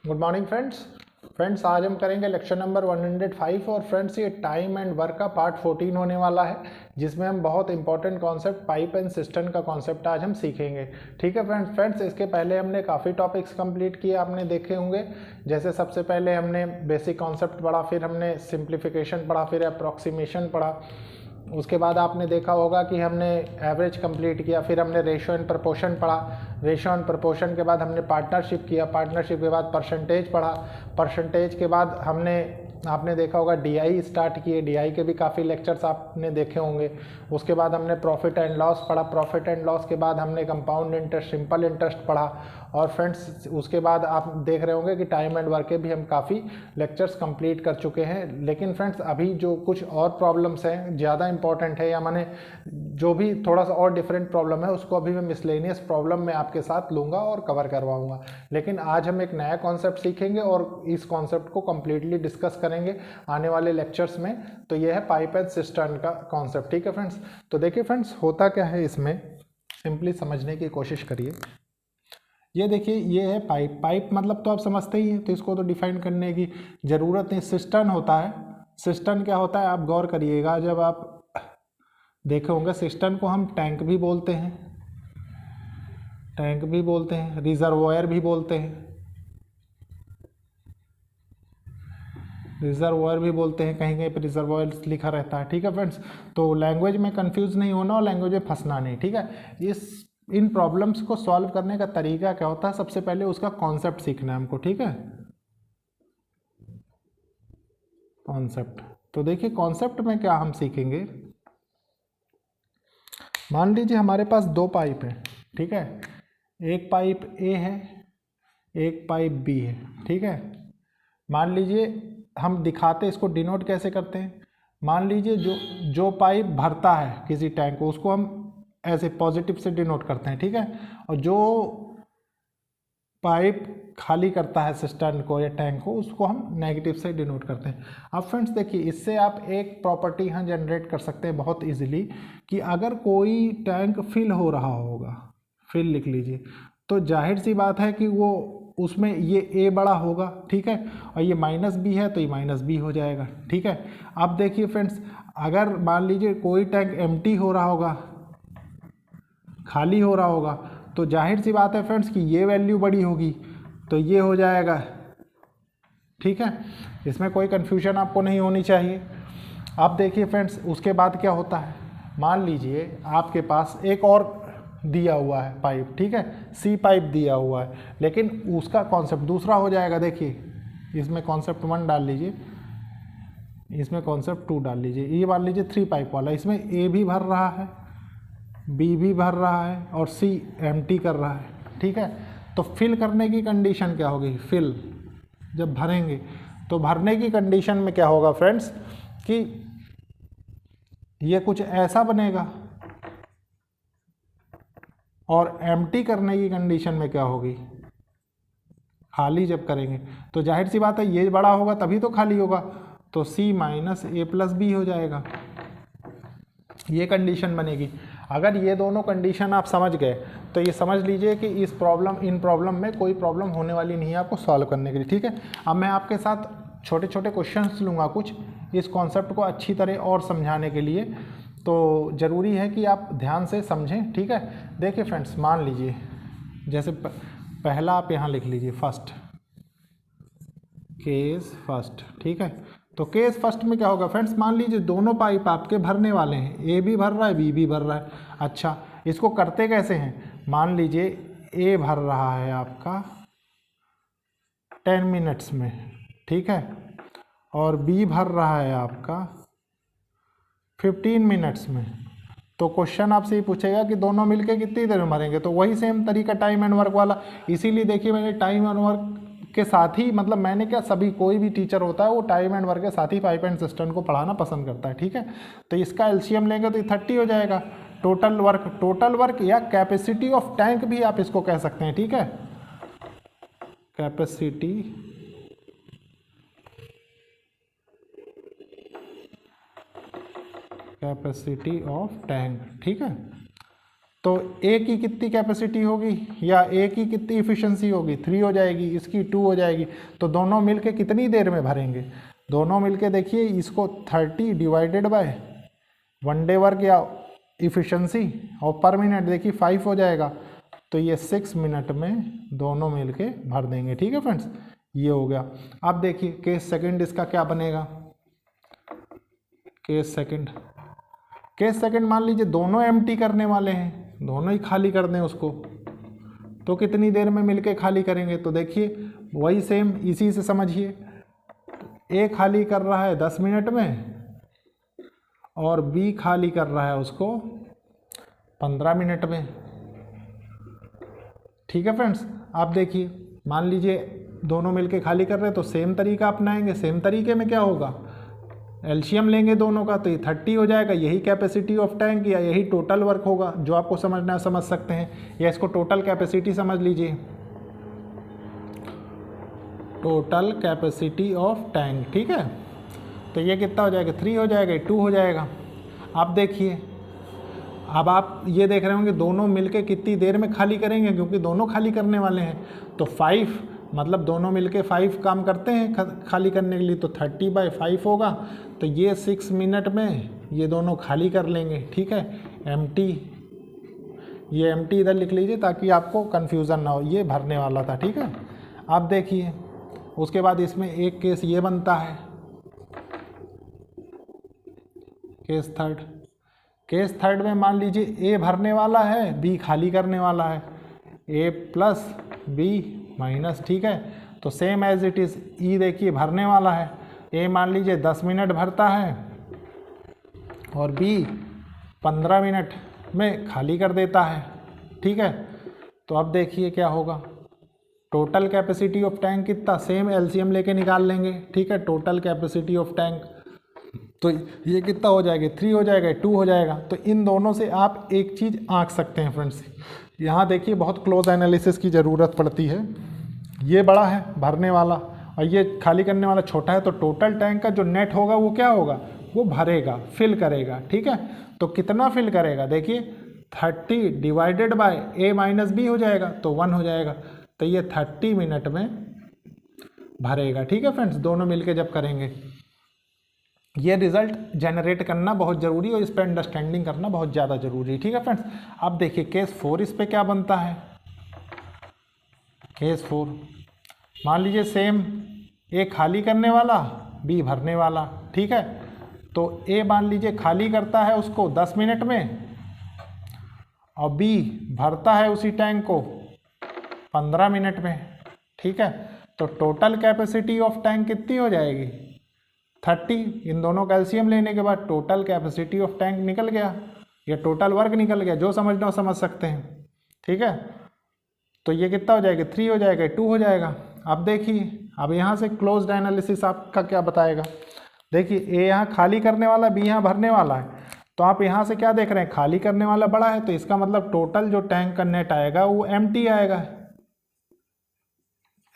Good morning friends आज हम करेंगे लेक्चर नंबर 105 और फ्रेंड्स ये टाइम एंड वर्क का पार्ट 14 होने वाला है जिसमें हम बहुत important concept pipe and system का कॉन्सेप्ट आज हम सीखेंगे। ठीक है फ्रेंड्स इसके पहले हमने काफ़ी टॉपिक्स कंप्लीट किए, आपने देखे होंगे। जैसे सबसे पहले हमने बेसिक कॉन्सेप्ट पढ़ा, फिर हमने सिंप्लीफिकेशन पढ़ा, फिर अप्रॉक्सीमेशन पढ़ा। उसके बाद आपने देखा होगा कि हमने एवरेज कंप्लीट किया, फिर हमने रेशियो एंड प्रपोर्शन पढ़ा। रेशियो एंड प्रपोर्शन के बाद हमने पार्टनरशिप किया, पार्टनरशिप के बाद परसेंटेज पढ़ा, परसेंटेज के बाद हमने आपने देखा होगा डीआई स्टार्ट किए, डीआई के भी काफ़ी लेक्चर्स आपने देखे होंगे। उसके बाद हमने प्रॉफिट एंड लॉस पढ़ा, प्रॉफिट एंड लॉस के बाद हमने कंपाउंड इंटरेस्ट, सिंपल इंटरेस्ट पढ़ा। और फ्रेंड्स उसके बाद आप देख रहे होंगे कि टाइम एंड वर्क के भी हम काफ़ी लेक्चर्स कंप्लीट कर चुके हैं। लेकिन फ्रेंड्स अभी जो कुछ और प्रॉब्लम्स हैं ज़्यादा इंपॉर्टेंट है, या मैंने जो भी थोड़ा सा और डिफरेंट प्रॉब्लम है उसको अभी मैं मिसलेनियस प्रॉब्लम में आपके साथ लूँगा और कवर करवाऊँगा। लेकिन आज हम एक नया कॉन्सेप्ट सीखेंगे और इस कॉन्सेप्ट को कम्प्लीटली डिस्कस करेंगे आने वाले लेक्चर्स में। तो ये है पाइप एंड सिस्टम का कॉन्सेप्ट। ठीक है फ्रेंड्स, तो देखिए फ्रेंड्स होता क्या है इसमें, सिंपली समझने की कोशिश करिए। ये देखिए ये है पाइप, पाइप मतलब तो आप समझते ही हैं, तो इसको तो डिफाइन करने की ज़रूरत नहीं। सिस्टम होता है, सिस्टम क्या होता है आप गौर करिएगा, जब आप देखे होंगे सिस्टम को हम टैंक भी बोलते हैं, टैंक भी बोलते हैं, रिजर्वॉयर भी बोलते हैं, रिजर्वॉयर भी बोलते हैं, कहीं कहीं पर रिजर्वॉयर लिखा रहता है। ठीक है फ्रेंड्स, तो लैंग्वेज में कंफ्यूज नहीं होना और लैंग्वेज में फंसना नहीं। ठीक है, इन प्रॉब्लम्स को सॉल्व करने का तरीका क्या होता है, सबसे पहले उसका कॉन्सेप्ट सीखना है हमको। ठीक है, कॉन्सेप्ट। तो देखिए कॉन्सेप्ट में क्या हम सीखेंगे, मान लीजिए हमारे पास दो पाइप है। ठीक है, एक पाइप ए है, एक पाइप बी है। ठीक है, मान लीजिए हम दिखाते इसको डिनोट कैसे करते हैं, मान लीजिए जो पाइप भरता है किसी टैंक को उसको हम ऐसे पॉजिटिव से डिनोट करते हैं। ठीक है, और जो पाइप खाली करता है सिस्टम को या टैंक को उसको हम नेगेटिव से डिनोट करते हैं। अब फ्रेंड्स देखिए इससे आप एक प्रॉपर्टी यहाँ जनरेट कर सकते हैं बहुत इजीली, कि अगर कोई टैंक फिल हो रहा होगा, फिल लिख लीजिए, तो जाहिर सी बात है कि वो उसमें ये ए बड़ा होगा। ठीक है, और ये माइनस बी है तो ये माइनस बी हो जाएगा। ठीक है, अब देखिए फ्रेंड्स अगर मान लीजिए कोई टैंक एम्प्टी हो रहा होगा, खाली हो रहा होगा, तो जाहिर सी बात है फ्रेंड्स कि ये वैल्यू बड़ी होगी तो ये हो जाएगा। ठीक है, इसमें कोई कन्फ्यूजन आपको नहीं होनी चाहिए। अब देखिए फ्रेंड्स उसके बाद क्या होता है, मान लीजिए आपके पास एक और दिया हुआ है पाइप। ठीक है, सी पाइप दिया हुआ है, लेकिन उसका कॉन्सेप्ट दूसरा हो जाएगा। देखिए इसमें कॉन्सेप्ट 1 डाल लीजिए, इसमें कॉन्सेप्ट 2 डाल लीजिए। ये मान लीजिए 3 पाइप वाला, इसमें ए भी भर रहा है, बी भी भर रहा है और सी एम्प्टी कर रहा है। ठीक है, तो फिल करने की कंडीशन क्या होगी, फिल जब भरेंगे तो भरने की कंडीशन में क्या होगा फ्रेंड्स कि ये कुछ ऐसा बनेगा, और एम्प्टी करने की कंडीशन में क्या होगी, खाली जब करेंगे तो जाहिर सी बात है ये बड़ा होगा तभी तो खाली होगा, तो सी माइनस ए प्लस बी हो जाएगा, ये कंडीशन बनेगी। अगर ये दोनों कंडीशन आप समझ गए तो ये समझ लीजिए कि इन प्रॉब्लम में कोई प्रॉब्लम होने वाली नहीं है आपको सॉल्व करने के लिए। ठीक है, अब मैं आपके साथ छोटे छोटे क्वेश्चंस लूँगा कुछ इस कॉन्सेप्ट को अच्छी तरह और समझाने के लिए, तो ज़रूरी है कि आप ध्यान से समझें। ठीक है, देखिए फ्रेंड्स मान लीजिए जैसे पहला आप यहाँ लिख लीजिए फर्स्ट, केस फर्स्ट। ठीक है, तो केस फर्स्ट में क्या होगा फ्रेंड्स, मान लीजिए दोनों पाइप आपके भरने वाले हैं, ए भी भर रहा है बी भी भर रहा है। अच्छा, इसको करते कैसे हैं, मान लीजिए ए भर रहा है आपका 10 मिनट्स में। ठीक है, और बी भर रहा है आपका 15 मिनट्स में। तो क्वेश्चन आपसे ये पूछेगा कि दोनों मिलके कितनी देर में भरेंगे, तो वही सेम तरीका टाइम एंड वर्क वाला। इसीलिए देखिए मैंने टाइम एंड वर्क के साथ ही, मतलब मैंने क्या, सभी कोई भी टीचर होता है वो टाइम एंड वर्क के साथ ही पाइप एंड सिस्टम को पढ़ाना पसंद करता है। ठीक है, तो इसका एलसीएम लेंगे तो 30 हो जाएगा। टोटल वर्क या कैपेसिटी ऑफ टैंक भी आप इसको कह सकते हैं। ठीक है, कैपेसिटी ऑफ टैंक। ठीक है, तो ए की कितनी कैपेसिटी होगी या ए की कितनी इफिशिएंसी होगी, 3 हो जाएगी, इसकी 2 हो जाएगी। तो दोनों मिलके कितनी देर में भरेंगे, दोनों मिलके देखिए इसको 30 डिवाइडेड बाय 1 डे वर्क या इफिशिएंसी और पर मिनट देखिए 5 हो जाएगा। तो ये 6 मिनट में दोनों मिलके भर देंगे। ठीक है फ्रेंड्स, ये हो गया। अब देखिए केस सेकंड इसका क्या बनेगा। केस सेकंड मान लीजिए दोनों एम्प्टी करने वाले हैं, दोनों ही खाली कर दें उसको, तो कितनी देर में मिलके खाली करेंगे। तो देखिए वही सेम इसी से समझिए, ए खाली कर रहा है 10 मिनट में और बी खाली कर रहा है उसको 15 मिनट में। ठीक है फ्रेंड्स, आप देखिए मान लीजिए दोनों मिलके खाली कर रहे हैं तो सेम तरीका अपनाएंगे। सेम तरीके में क्या होगा, एलसीएम लेंगे दोनों का तो ये 30 हो जाएगा, यही कैपेसिटी ऑफ टैंक या यही टोटल वर्क होगा। जो आपको समझना है समझ सकते हैं, या इसको टोटल कैपेसिटी समझ लीजिए, टोटल कैपेसिटी ऑफ टैंक। ठीक है, तो ये कितना हो जाएगा, 3 हो जाएगा, 2 हो जाएगा। अब देखिए, अब आप ये देख रहे होंगे दोनों मिलके कितनी देर में खाली करेंगे, क्योंकि दोनों खाली करने वाले हैं। तो 5 मतलब दोनों मिलके 5 काम करते हैं खाली करने के लिए, तो 30/5 होगा। तो ये 6 मिनट में ये दोनों खाली कर लेंगे। ठीक है, एम्प्टी, ये एम्प्टी इधर लिख लीजिए ताकि आपको कन्फ्यूज़न ना हो, ये भरने वाला था। ठीक है, अब देखिए उसके बाद इसमें एक केस ये बनता है, केस थर्ड में मान लीजिए ए भरने वाला है, बी खाली करने वाला है, ए प्लस बी माइनस। ठीक है, तो सेम एज इट इज़, ई देखिए भरने वाला है, ए मान लीजिए 10 मिनट भरता है और बी 15 मिनट में खाली कर देता है। ठीक है, तो अब देखिए क्या होगा, टोटल कैपेसिटी ऑफ टैंक कितना, सेम एलसीएम लेके निकाल लेंगे। ठीक है, टोटल कैपेसिटी ऑफ टैंक तो ये कितना हो जाएगा, 3 हो जाएगा, 2 हो जाएगा। तो इन दोनों से आप एक चीज़ आंक सकते हैं फ्रेंड्स, यहाँ देखिए बहुत क्लोज एनालिसिस की ज़रूरत पड़ती है। ये बड़ा है भरने वाला और ये खाली करने वाला छोटा है, तो टोटल टैंक का जो नेट होगा वो क्या होगा, वो भरेगा, फिल करेगा। ठीक है, तो कितना फिल करेगा, देखिए 30 divided by a minus b हो जाएगा, तो 1 हो जाएगा। तो ये 30 मिनट में भरेगा। ठीक है फ्रेंड्स, दोनों मिलके जब करेंगे, ये रिजल्ट जनरेट करना बहुत ज़रूरी है और इस पर अंडरस्टैंडिंग करना बहुत ज़्यादा ज़रूरी है। ठीक है फ्रेंड्स, अब देखिए केस 4 इस पे क्या बनता है। केस 4 मान लीजिए सेम, ए खाली करने वाला, बी भरने वाला। ठीक है, तो ए मान लीजिए खाली करता है उसको 10 मिनट में और बी भरता है उसी टैंक को 15 मिनट में। ठीक है, तो टोटल कैपेसिटी ऑफ टैंक कितनी हो जाएगी, 30। इन दोनों कैल्शियम लेने के बाद टोटल कैपेसिटी ऑफ टैंक निकल गया, या टोटल वर्क निकल गया, जो समझना हो समझ सकते हैं। ठीक है, तो ये कितना हो जाएगा, 3 हो जाएगा, 2 हो जाएगा। अब देखिए, अब यहाँ से क्लोज्ड एनालिसिस आपका क्या बताएगा। देखिए ए यहाँ खाली करने वाला, बी यहाँ भरने वाला है, तो आप यहाँ से क्या देख रहे हैं, खाली करने वाला बड़ा है, तो इसका मतलब टोटल जो टैंक का नेट आएगा वो एम्प्टी आएगा,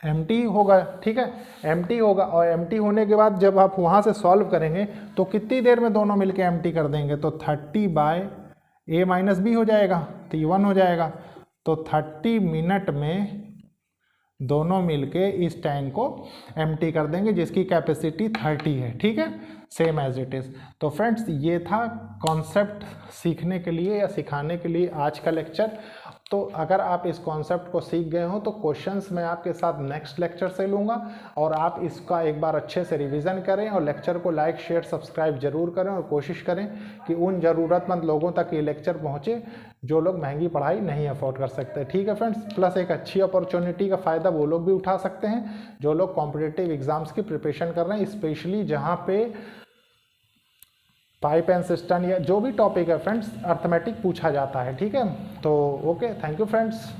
एम्प्टी होगा। ठीक है, एम्प्टी होगा, और एम्प्टी होने के बाद जब आप वहाँ से सॉल्व करेंगे तो कितनी देर में दोनों मिलके एम्प्टी कर देंगे, तो 30 बाय ए माइनस बी हो जाएगा, तो ये 1 हो जाएगा। तो 30 मिनट में दोनों मिलके इस टैंक को एम्प्टी कर देंगे, जिसकी कैपेसिटी 30 है। ठीक है, सेम एज इट इज़। तो फ्रेंड्स, ये था कॉन्सेप्ट सीखने के लिए या सिखाने के लिए आज का लेक्चर। तो अगर आप इस कॉन्सेप्ट को सीख गए हो तो क्वेश्चंस मैं आपके साथ नेक्स्ट लेक्चर से लूँगा, और आप इसका एक बार अच्छे से रिवीजन करें और लेक्चर को लाइक शेयर सब्सक्राइब जरूर करें, और कोशिश करें कि उन ज़रूरतमंद लोगों तक ये लेक्चर पहुँचे जो लोग महंगी पढ़ाई नहीं अफोर्ड कर सकते। ठीक है फ्रेंड्स, प्लस एक अच्छी अपॉर्चुनिटी का फ़ायदा वो लोग भी उठा सकते हैं जो लोग कॉम्पिटिटिव एग्जाम्स की प्रिपरेशन कर रहे हैं, स्पेशली जहाँ पे पाइप एंड सिस्टम या जो भी टॉपिक है फ्रेंड्स, अर्थमेटिक पूछा जाता है। ठीक है, तो ओके, थैंक यू फ्रेंड्स।